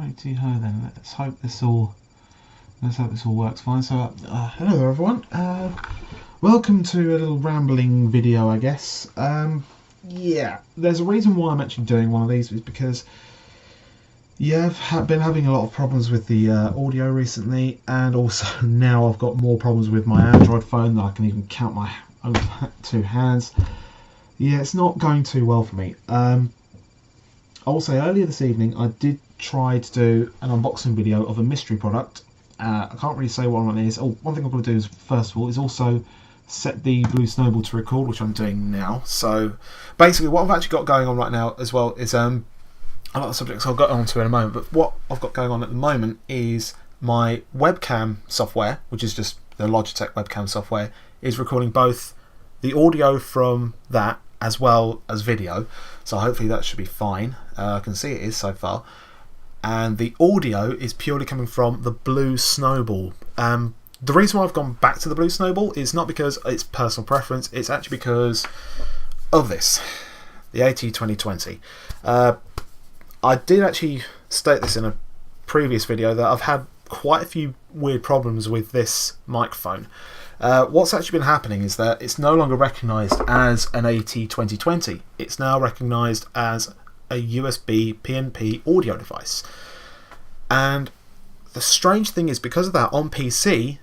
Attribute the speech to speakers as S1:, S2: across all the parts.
S1: Righty ho then. Let's hope this all works fine. So, hello there everyone. Welcome to a little rambling video, I guess. Yeah, there's a reason why I'm actually doing one of these, is because I've been having a lot of problems with the audio recently, and also now I've got more problems with my Android phone than I can even count my own two hands. Yeah, it's not going too well for me. I will say earlier this evening I did try to do an unboxing video of a mystery product. I can't really say what one is. Oh, one thing I've got to do is, first of all, is also set the Blue Snowball to record, which I'm doing now. So basically what I've actually got going on right now as well is a lot of subjects I'll get onto in a moment, but what I've got going on at the moment is my webcam software, which is just the Logitech webcam software, is recording both the audio from that as well as video. So hopefully that should be fine. I can see it is so far. And the audio is purely coming from the Blue Snowball. The reason why I've gone back to the Blue Snowball is not because it's personal preference, it's actually because of this, the AT2020. I did actually state this in a previous video that I've had quite a few weird problems with this microphone. What's actually been happening is that it's no longer recognised as an AT2020. It's now recognised as a USB PNP audio device. And the strange thing is, because of that, on PC,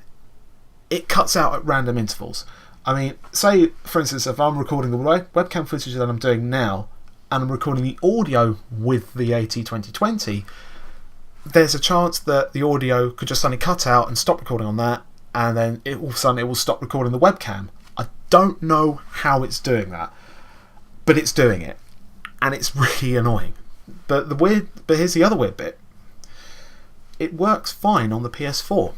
S1: it cuts out at random intervals. I mean, say, for instance, if I'm recording the webcam footage that I'm doing now, and I'm recording the audio with the AT2020, there's a chance that the audio could just suddenly cut out and stop recording on that, and then all of a sudden it will stop recording the webcam. I don't know how it's doing that, but it's doing it, and it's really annoying. But here's the other weird bit. It works fine on the PS4.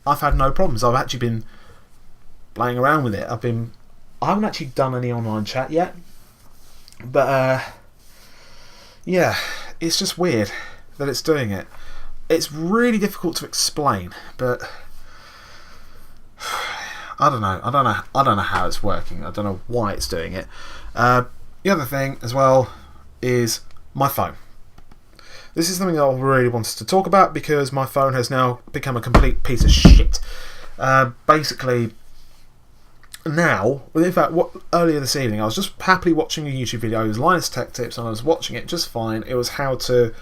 S1: I've had no problems. I've actually been playing around with it. I haven't actually done any online chat yet, but yeah, it's just weird that it's doing it. It's really difficult to explain, but I don't know how it's working. I don't know why it's doing it. The other thing as well is my phone. This is something that I really wanted to talk about, because my phone has now become a complete piece of shit. Basically, now, in fact, earlier this evening I was just happily watching a YouTube video. It was Linus Tech Tips, and I was watching it just fine. It was how to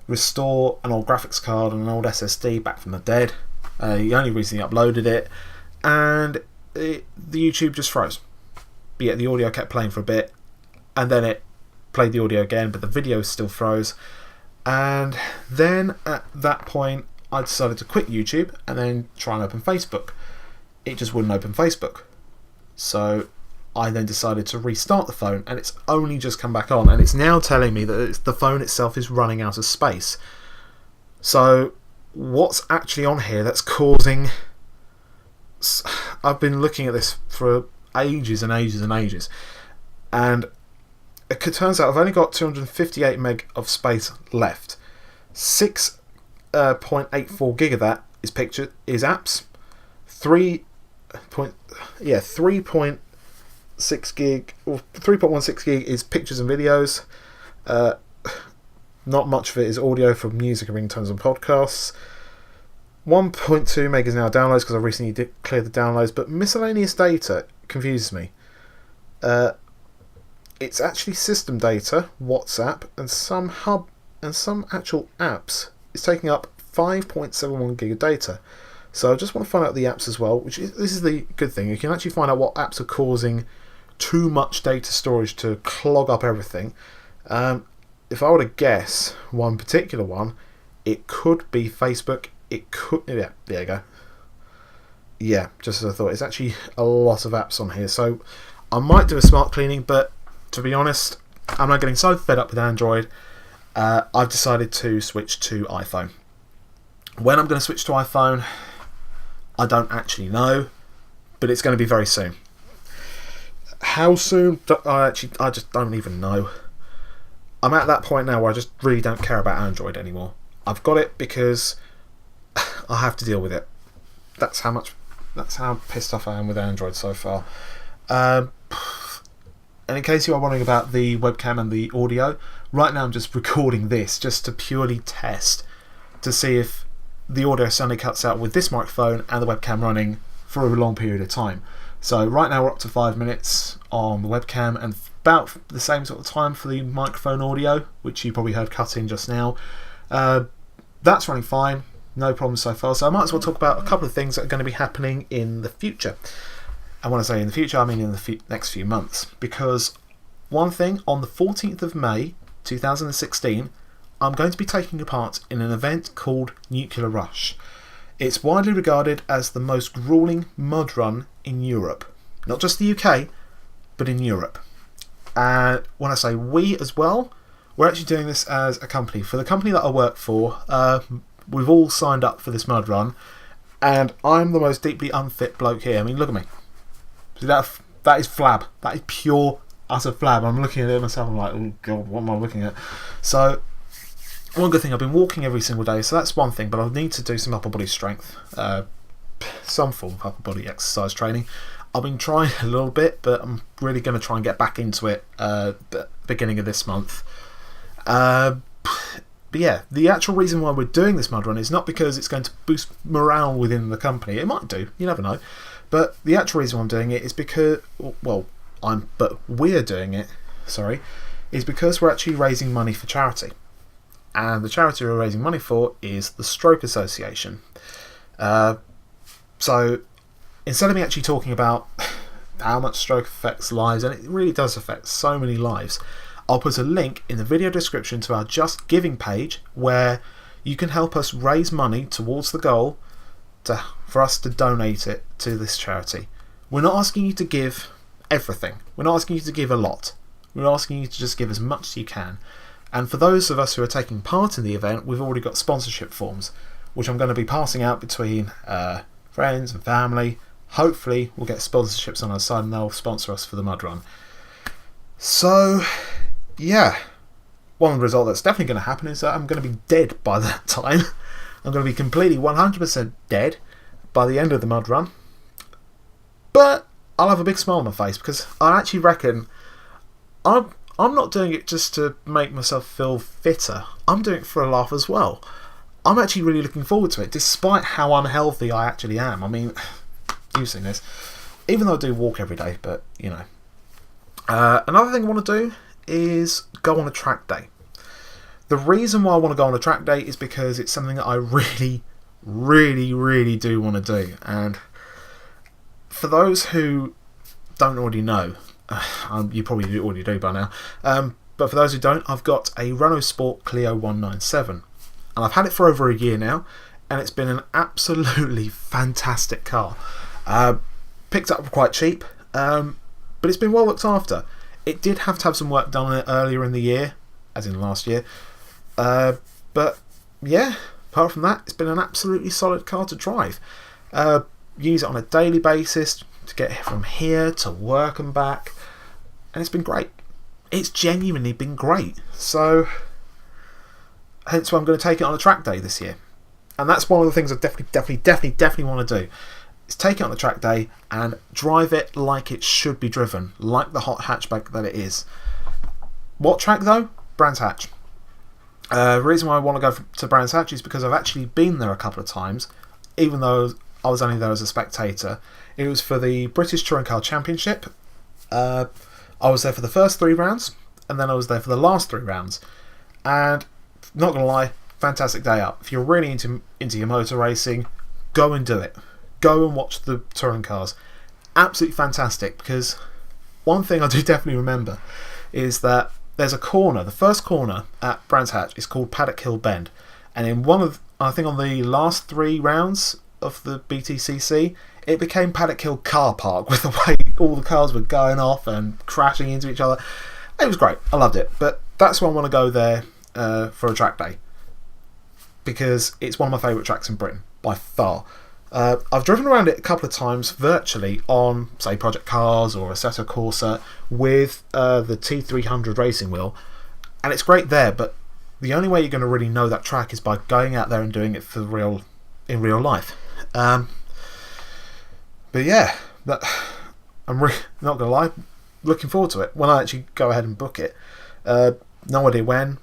S1: restore an old graphics card and an old SSD back from the dead. He only recently uploaded it, and the YouTube just froze. But yet the audio kept playing for a bit, and then it played the audio again, but the video still froze. And then at that point I decided to quit YouTube and then try and open Facebook. It just wouldn't open Facebook. So I then decided to restart the phone, and it's only just come back on, and it's now telling me that the phone itself is running out of space. So what's actually on here that's causing... I've been looking at this for ages and ages and ages, and it turns out I've only got 258 meg of space left. 6.84 gig of that is apps. 3.6 gig or 3.16 gig is pictures and videos. Not much of it is audio for music and ringtones and podcasts. 1.2 meg is now downloads, because I recently cleared the downloads, but miscellaneous data confuses me. It's actually system data, WhatsApp, and some hub and some actual apps. It's taking up 5.71 gig of data. So I just want to find out the apps as well, this is the good thing. You can actually find out what apps are causing too much data storage to clog up everything. If I were to guess one particular one, it could be Facebook. It could, yeah, there you go. Yeah, just as I thought. It's actually a lot of apps on here. So I might do a smart cleaning, but to be honest, I'm not getting so fed up with Android. I've decided to switch to iPhone. When I'm going to switch to iPhone, I don't actually know, but it's going to be very soon. How soon? I just don't even know. I'm at that point now where I just really don't care about Android anymore. I've got it because I have to deal with it. That's how pissed off I am with Android so far. And in case you are wondering about the webcam and the audio, right now I'm just recording this just to purely test to see if the audio suddenly cuts out with this microphone and the webcam running for a long period of time. So right now we're up to 5 minutes on the webcam and about the same sort of time for the microphone audio, which you probably heard cut in just now. That's running fine, no problem so far. So I might as well talk about a couple of things that are going to be happening in the future. And when I say in the future, I mean in the next few months. Because one thing, on the 14th of May 2016, I'm going to be taking part in an event called Nuclear Rush. It's widely regarded as the most grueling mud run in Europe. Not just the UK, but in Europe. And when I say we as well, we're actually doing this as a company. For the company that I work for, we've all signed up for this mud run, and I'm the most deeply unfit bloke here. I mean, look at me. See, that is flab. That is pure, utter flab. I'm looking at it myself, I'm like, oh God, what am I looking at? So, one good thing, I've been walking every single day, so that's one thing, but I'll need to do some upper body strength, some form of upper body exercise training. I've been trying a little bit, but I'm really going to try and get back into it at the beginning of this month. But yeah, the actual reason why we're doing this mud run is not because it's going to boost morale within the company. It might do, you never know. But the actual reason why I'm doing it is because, we're doing it, is because we're actually raising money for charity. And the charity we're raising money for is the Stroke Association. So instead of me actually talking about how much stroke affects lives, and it really does affect so many lives, I'll put a link in the video description to our Just Giving page where you can help us raise money towards the goal for us to donate it to this charity. We're not asking you to give everything. We're not asking you to give a lot. We're asking you to just give as much as you can. And for those of us who are taking part in the event, we've already got sponsorship forms, which I'm going to be passing out between friends and family. Hopefully we'll get sponsorships on our side and they'll sponsor us for the mud run. So, yeah. One result that's definitely going to happen is that I'm going to be dead by that time. I'm going to be completely 100% dead by the end of the mud run. But I'll have a big smile on my face because I actually reckon I'm not doing it just to make myself feel fitter. I'm doing it for a laugh as well. I'm actually really looking forward to it, despite how unhealthy I actually am. I mean, you've seen this. Even though I do walk every day, but, you know. Another thing I want to do is go on a track day. The reason why I want to go on a track day is because it's something that I really, really, really do want to do. And for those who don't already know, you probably already do by now, but for those who don't, I've got a Renault Sport Clio 197 and I've had it for over a year now, and it's been an absolutely fantastic car. Picked up quite cheap, but it's been well looked after. It did have to have some work done on it earlier in the year, as in last year, but yeah, apart from that, it's been an absolutely solid car to drive. Use it on a daily basis to get from here to work and back, and it's been great. It's genuinely been great. So hence why I'm going to take it on a track day this year. And that's one of the things I definitely want to do, is take it on a track day and drive it like it should be driven, like the hot hatchback that it is. What track though? Brands Hatch. The reason why I want to go to Brands Hatch is because I've actually been there a couple of times, even though I was only there as a spectator. It was for the British Touring Car Championship. I was there for the first 3 rounds, and then I was there for the last 3 rounds. And not gonna lie, fantastic day out. If you're really into your motor racing, go and do it. Go and watch the touring cars. Absolutely fantastic, because one thing I do definitely remember is that there's a corner, the first corner at Brands Hatch is called Paddock Hill Bend, and in I think on the last 3 rounds of the BTCC, it became Paddock Hill Car Park with the way all the cars were going off and crashing into each other. It was great, I loved it, but that's why I want to go there for a track day, because it's one of my favourite tracks in Britain by far. I've driven around it a couple of times virtually on, say, Project Cars or Assetto Corsa with the T300 racing wheel, and it's great there, but the only way you're going to really know that track is by going out there and doing it in real life. But yeah, I'm not going to lie, looking forward to it when I actually go ahead and book it.
S2: No idea when.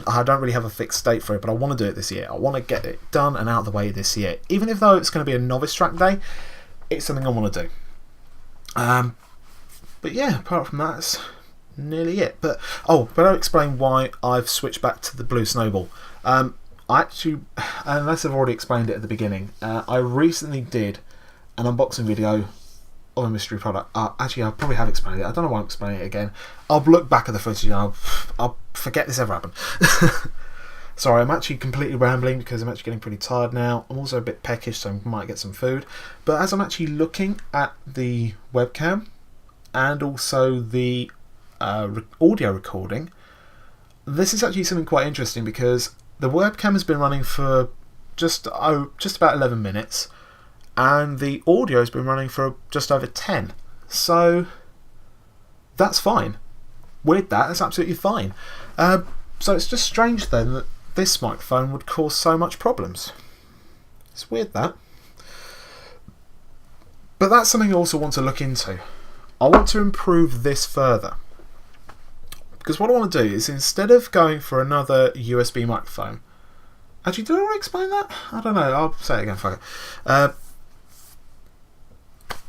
S2: I don't really have a fixed date for it, but I want to do it this year. I want to get it done and out of the way this year. Even if though it's going to be a novice track day, it's something I want to do. But yeah, apart from that, that's nearly it. But I'll explain why I've switched back to the Blue Snowball. I actually, unless I've already explained it at the beginning, I recently did an unboxing video of a mystery product. Actually, I probably have explained it. I don't know why I'm explaining it again. I'll look back at the footage and I'll forget this ever happened. Sorry, I'm actually completely rambling because I'm actually getting pretty tired now. I'm also a bit peckish, so I might get some food. But as I'm actually looking at the webcam and also the audio recording, this is actually something quite interesting because the webcam has been running for just about 11 minutes and the audio has been running for just over 10. So that's fine. With that's absolutely fine. So it's just strange then that this microphone would cause so much problems. It's weird that. But that's something I also want to look into. I want to improve this further. Because what I want to do is, instead of going for another USB microphone... Actually, did I already explain that? I don't know. I'll say it again. Fuck it.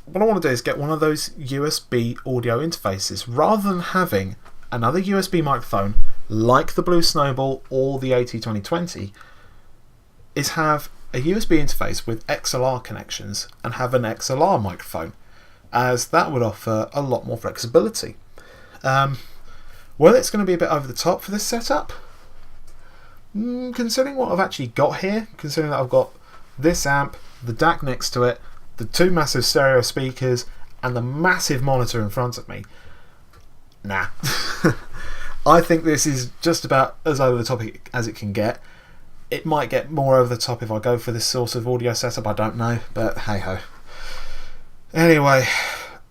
S2: What I want to do is get one of those USB audio interfaces. Rather than having another USB microphone like the Blue Snowball or the AT2020, is have a USB interface with XLR connections and have an XLR microphone, as that would offer a lot more flexibility. Whether it's going to be a bit over the top for this setup, considering what I've actually got here, considering that I've got this amp, the DAC next to it, the two massive stereo speakers, and the massive monitor in front of me, nah. I think this is just about as over the top as it can get. It might get more over the top if I go for this sort of audio setup, I don't know, but hey ho. Anyway,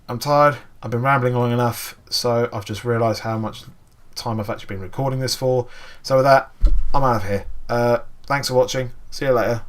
S2: I'm tired, I've been rambling long enough, so I've just realised how much time I've actually been recording this for. So with that, I'm out of here. Thanks for watching, see you later.